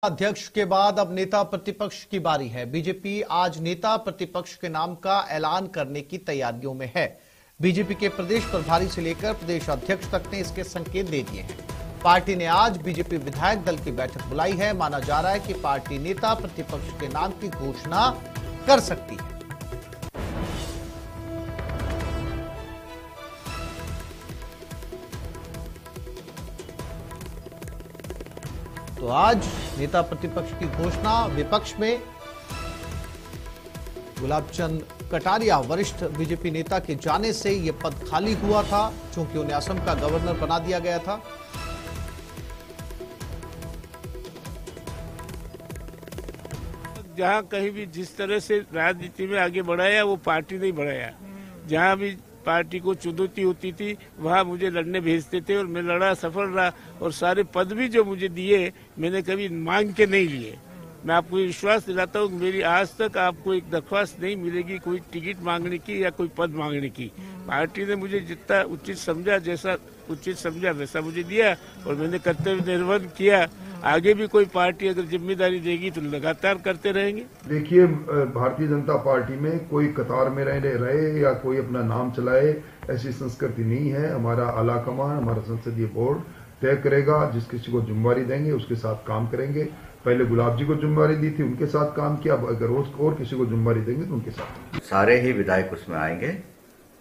अध्यक्ष के बाद अब नेता प्रतिपक्ष की बारी है। बीजेपी आज नेता प्रतिपक्ष के नाम का ऐलान करने की तैयारियों में है। बीजेपी के प्रदेश प्रभारी से लेकर प्रदेश अध्यक्ष तक ने इसके संकेत दे दिए हैं। पार्टी ने आज बीजेपी विधायक दल की बैठक बुलाई है। माना जा रहा है कि पार्टी नेता प्रतिपक्ष के नाम की घोषणा कर सकती है। तो आज नेता प्रतिपक्ष की घोषणा। विपक्ष में गुलाबचंद कटारिया वरिष्ठ बीजेपी नेता के जाने से यह पद खाली हुआ था, क्योंकि उन्हें असम का गवर्नर बना दिया गया था। जहां कहीं भी जिस तरह से राजनीति में आगे बढ़ाया वो पार्टी नहीं बढ़ाया। जहां भी पार्टी को चुनौती होती थी वहां मुझे लड़ने भेजते थे और मैं लड़ा, सफल रहा। और सारे पद भी जो मुझे दिए मैंने कभी मांग के नहीं लिए। मैं आपको विश्वास दिलाता हूँ, मेरी आज तक आपको एक दरख्वास्त नहीं मिलेगी कोई टिकट मांगने की या कोई पद मांगने की। पार्टी ने मुझे जितना उचित समझा, जैसा उचित समझा वैसा मुझे दिया और मैंने कर्तव्य निर्वहन किया। आगे भी कोई पार्टी अगर जिम्मेदारी देगी तो लगातार करते रहेंगे। देखिए, भारतीय जनता पार्टी में कोई कतार में रहे या कोई अपना नाम चलाए, ऐसी संस्कृति नहीं है। हमारा आलाकमान, हमारा संसदीय बोर्ड तय करेगा। जिस किसी को जिम्मेदारी देंगे उसके साथ काम करेंगे। पहले गुलाब जी को जिम्मेदारी दी थी, उनके साथ काम किया। अगर और किसी को जिम्मेदारी देंगे तो उनके साथ। सारे ही विधायक उसमें आएंगे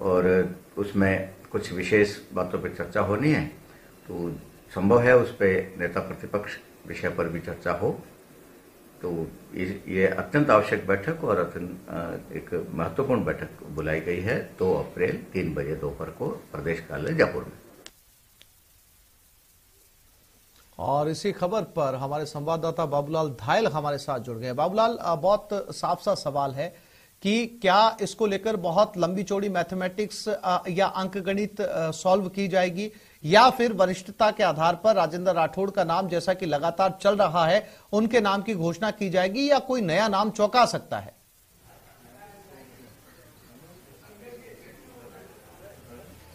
और उसमें कुछ विशेष बातों पर चर्चा होनी है, तो संभव है उस पर नेता प्रतिपक्ष विषय पर भी चर्चा हो। तो ये अत्यंत आवश्यक बैठक और अत्यंत एक महत्वपूर्ण बैठक बुलाई गई है 2 अप्रैल 3 बजे दोपहर को प्रदेश कार्यालय जयपुर में। और इसी खबर पर हमारे संवाददाता बाबूलाल धायल हमारे साथ जुड़ गए। बाबूलाल, बहुत साफ सा सवाल है कि क्या इसको लेकर बहुत लंबी चौड़ी मैथमेटिक्स या अंकगणित सॉल्व की जाएगी, या फिर वरिष्ठता के आधार पर राजेंद्र राठौड़ का नाम, जैसा कि लगातार चल रहा है, उनके नाम की घोषणा की जाएगी, या कोई नया नाम चौंका सकता है?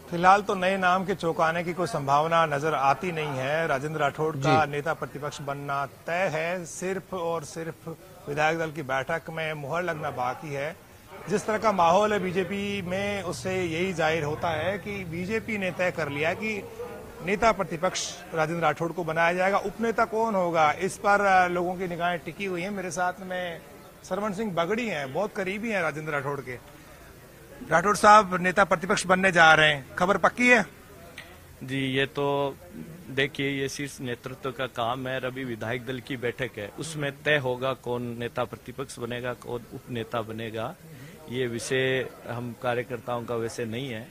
फिलहाल तो नए नाम के चौंकाने की कोई संभावना नजर आती नहीं है। राजेंद्र राठौड़ का नेता प्रतिपक्ष बनना तय है। सिर्फ और सिर्फ विधायक दल की बैठक में मुहर लगना बाकी है। जिस तरह का माहौल है बीजेपी में, उससे यही जाहिर होता है कि बीजेपी ने तय कर लिया कि नेता प्रतिपक्ष राजेंद्र राठौड़ को बनाया जाएगा। उपनेता कौन होगा, इस पर लोगों की निगाहें टिकी हुई हैं। मेरे साथ में सरवण सिंह बगड़ी हैं, बहुत करीबी हैं राजेंद्र राठौड़ के। राठौड़ साहब नेता प्रतिपक्ष बनने जा रहे हैं, खबर पक्की है? जी, ये तो देखिए, ये शीर्ष नेतृत्व का काम है। अभी विधायक दल की बैठक है, उसमें तय होगा कौन नेता प्रतिपक्ष बनेगा, कौन उपनेता बनेगा। ये विषय हम कार्यकर्ताओं का वैसे नहीं है।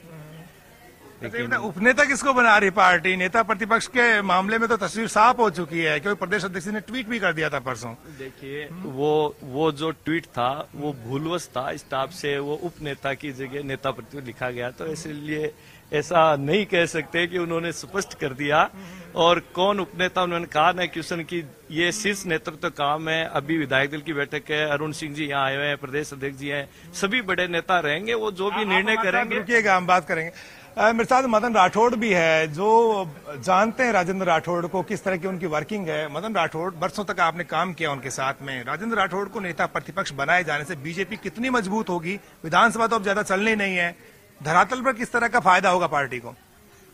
लेकिन उपनेता किसको बना रही पार्टी? नेता प्रतिपक्ष के मामले में तो तस्वीर साफ हो चुकी है, क्योंकि प्रदेश अध्यक्ष ने ट्वीट भी कर दिया था परसों। देखिए, वो जो ट्वीट था वो भूलवश था। स्टाफ से वो उपनेता की जगह नेता प्रतिपक्ष लिखा गया, तो इसलिए ऐसा नहीं कह सकते कि उन्होंने स्पष्ट कर दिया। और कौन उपनेता, उन्होंने कहा ना क्वेश्चन की ये शीर्ष नेतृत्व काम है। अभी विधायक दल की बैठक है, अरुण सिंह जी यहाँ आए हुए हैं, प्रदेश अध्यक्ष जी हैं, सभी बड़े नेता रहेंगे, वो जो भी निर्णय करेंगे। रुकिएगा, हम बात करेंगे। मेरे साथ मदन राठौड़ भी है, जो जानते हैं राजेंद्र राठौड़ को, किस तरह की उनकी वर्किंग है। मदन राठौड़, बरसों तक आपने काम किया उनके साथ में। राजेंद्र राठौड़ को नेता प्रतिपक्ष बनाए जाने से बीजेपी कितनी मजबूत होगी? विधानसभा तो अब ज्यादा चलनी नहीं है, धरातल पर किस तरह का फायदा होगा पार्टी को?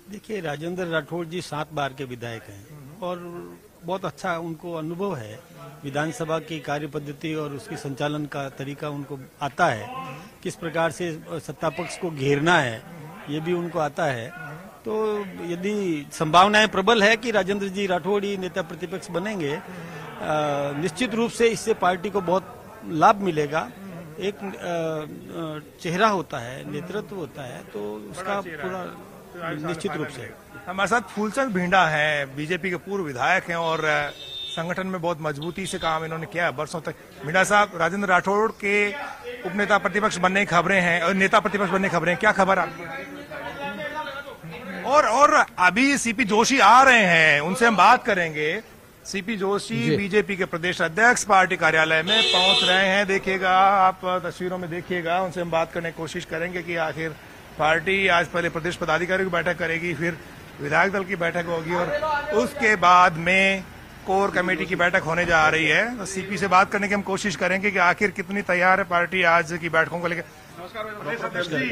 देखिए, राजेंद्र राठौड़ जी 7 बार के विधायक हैं और बहुत अच्छा उनको अनुभव है। विधानसभा की कार्य पद्धति और उसकी संचालन का तरीका उनको आता है। किस प्रकार से सत्ता पक्ष को घेरना है, ये भी उनको आता है। तो यदि संभावनाएं प्रबल है कि राजेंद्र जी राठौड़ ही नेता प्रतिपक्ष बनेंगे, निश्चित रूप से इससे पार्टी को बहुत लाभ मिलेगा। एक चेहरा होता है, नेतृत्व होता है, तो उसका पूरा निश्चित रूप से। हमारे साथ फूलचंद भिंडा हैं, बीजेपी के पूर्व विधायक हैं और संगठन में बहुत मजबूती से काम इन्होंने किया बरसों तक। भिंडा साहब, राजेंद्र राठौड़ के उपनेता प्रतिपक्ष बनने की खबरें हैं और नेता प्रतिपक्ष बनने की खबरें, क्या खबर आपकी? और अभी सीपी जोशी आ रहे हैं, उनसे हम बात करेंगे। सीपी जोशी बीजेपी के प्रदेश अध्यक्ष पार्टी कार्यालय में पहुंच रहे हैं। देखिएगा, आप तस्वीरों में देखिएगा, उनसे हम बात करने की कोशिश करेंगे कि आखिर पार्टी आज पहले प्रदेश पदाधिकारियों की बैठक करेगी, फिर विधायक दल की बैठक होगी और उसके बाद में कोर कमेटी की बैठक होने जा रही है। तो सीपी से बात करने की हम कोशिश करेंगे कि आखिर कितनी तैयार है पार्टी आज की बैठकों को लेकर। नमस्कार प्रदेश अध्यक्ष जी,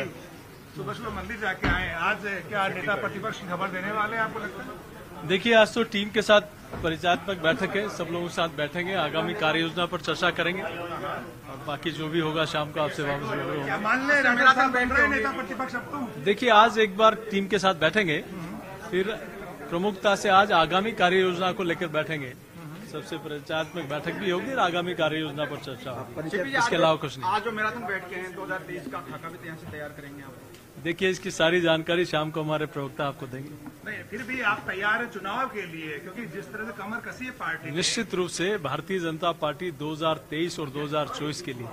सुबह सुबह मंदिर जाके आए, आज क्या नेता प्रतिपक्ष की खबर देने वाले हैं आपको लगता है? देखिए, आज तो टीम के साथ परिचयात्मक बैठक है, सब लोगों के साथ बैठेंगे, आगामी कार्य योजना पर चर्चा करेंगे और बाकी जो भी होगा शाम को आपसे वापस होगा। मान ले नेता प्रतिपक्ष अब तुम? देखिए, आज एक बार टीम के साथ बैठेंगे, फिर प्रमुखता से आज आगामी कार्य योजना को लेकर बैठेंगे। सबसे परिचयात्मक बैठक भी होगी और आगामी कार्य योजना पर चर्चा होगी, इसके अलावा कुछ नहीं। आज जो मैराथन बैठ के हैं 2023 का खाका भी यहाँ से तैयार करेंगे आप? देखिए, इसकी सारी जानकारी शाम को हमारे प्रवक्ता आपको देंगे। नहीं, फिर भी आप तैयार है चुनाव के लिए, क्योंकि जिस तरह से कमर कसी है पार्टी? निश्चित रूप से भारतीय जनता पार्टी 2023 और 2024 के लिए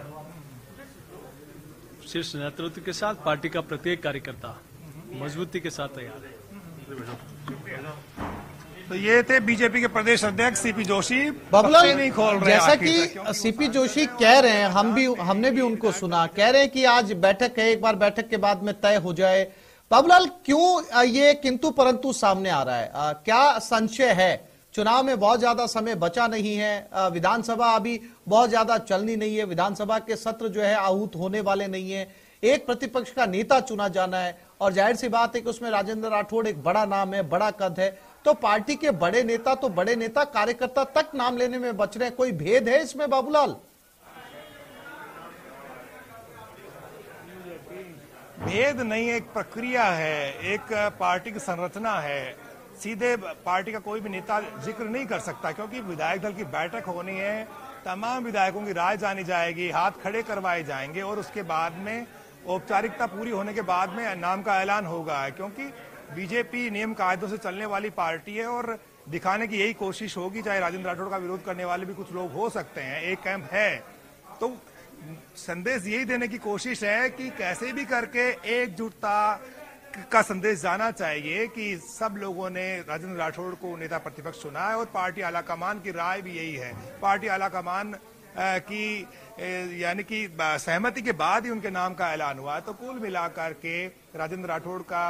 शीर्ष नेतृत्व के साथ पार्टी का प्रत्येक कार्यकर्ता मजबूती के साथ तैयार है। तो ये थे बीजेपी के प्रदेश अध्यक्ष सीपी जोशी। बाबूलाल, नहीं खोल रहे जैसा कि सीपी जोशी कह रहे हैं, हमने भी उनको सुना, कह रहे हैं कि आज बैठक है, एक बार बैठक के बाद में तय हो जाए। बाबूलाल, क्यों ये किंतु परंतु सामने आ रहा है? क्या संशय है? चुनाव में बहुत ज्यादा समय बचा नहीं है, विधानसभा अभी बहुत ज्यादा चलनी नहीं है, विधानसभा के सत्र जो है आहूत होने वाले नहीं है, एक प्रतिपक्ष का नेता चुना जाना है और जाहिर सी बात है कि उसमें राजेंद्र राठौड़ एक बड़ा नाम है, बड़ा कद है, तो पार्टी के बड़े नेता कार्यकर्ता तक नाम लेने में बच रहे हैं। कोई भेद है इसमें बाबूलाल? भेद नहीं, एक प्रक्रिया है, एक पार्टी की संरचना है। सीधे पार्टी का कोई भी नेता जिक्र नहीं कर सकता, क्योंकि विधायक दल की बैठक होनी है, तमाम विधायकों की राय जानी जाएगी, हाथ खड़े करवाए जाएंगे और उसके बाद में औपचारिकता पूरी होने के बाद में नाम का ऐलान होगा। क्योंकि बीजेपी नियम कायदों से चलने वाली पार्टी है और दिखाने की यही कोशिश होगी, चाहे राजेंद्र राठौड़ का विरोध करने वाले भी कुछ लोग हो सकते हैं, एक कैंप है, तो संदेश यही देने की कोशिश है कि कैसे भी करके एकजुटता का संदेश जाना चाहिए कि सब लोगों ने राजेंद्र राठौड़ को नेता प्रतिपक्ष चुना है और पार्टी आलाकमान की राय भी यही है। पार्टी आलाकमान की यानी कि सहमति के बाद ही उनके नाम का ऐलान हुआ है। तो कुल मिलाकर के राजेंद्र राठौड़ का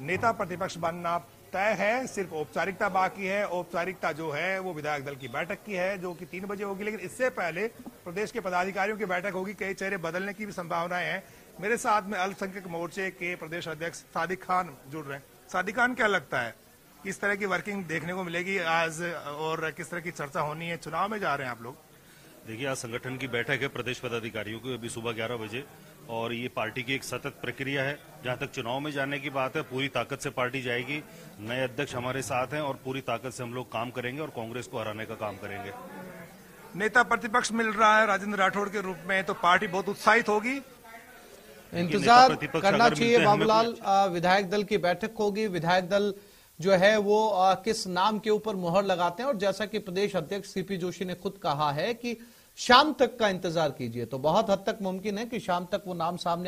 नेता प्रतिपक्ष बनना तय है, सिर्फ औपचारिकता बाकी है। औपचारिकता जो है वो विधायक दल की बैठक की है, जो कि 3 बजे होगी, लेकिन इससे पहले प्रदेश के पदाधिकारियों की बैठक होगी। कई चेहरे बदलने की भी संभावनाएं हैं। मेरे साथ में अल्पसंख्यक मोर्चे के प्रदेश अध्यक्ष सादिक खान जुड़ रहे हैं। सादिक खान, क्या लगता है किस तरह की वर्किंग देखने को मिलेगी आज और किस तरह की चर्चा होनी है? चुनाव में जा रहे हैं आप लोग। देखिए, आज संगठन की बैठक है प्रदेश पदाधिकारियों की, अभी सुबह 11 बजे, और ये पार्टी की एक सतत प्रक्रिया है। जहां तक चुनाव में जाने की बात है, पूरी ताकत से पार्टी जाएगी। नए अध्यक्ष हमारे साथ हैं और पूरी ताकत से हम लोग काम करेंगे और कांग्रेस को हराने का काम करेंगे। नेता प्रतिपक्ष मिल रहा है राजेंद्र राठौड़ के रूप में, तो पार्टी बहुत उत्साहित होगी। इंतजार करना चाहिए बाबूलाल। विधायक दल की बैठक होगी, विधायक दल जो है वो किस नाम के ऊपर मुहर लगाते हैं, और जैसा कि प्रदेश अध्यक्ष सीपी जोशी ने खुद कहा है कि शाम तक का इंतजार कीजिए, तो बहुत हद तक मुमकिन है कि शाम तक वो नाम सामने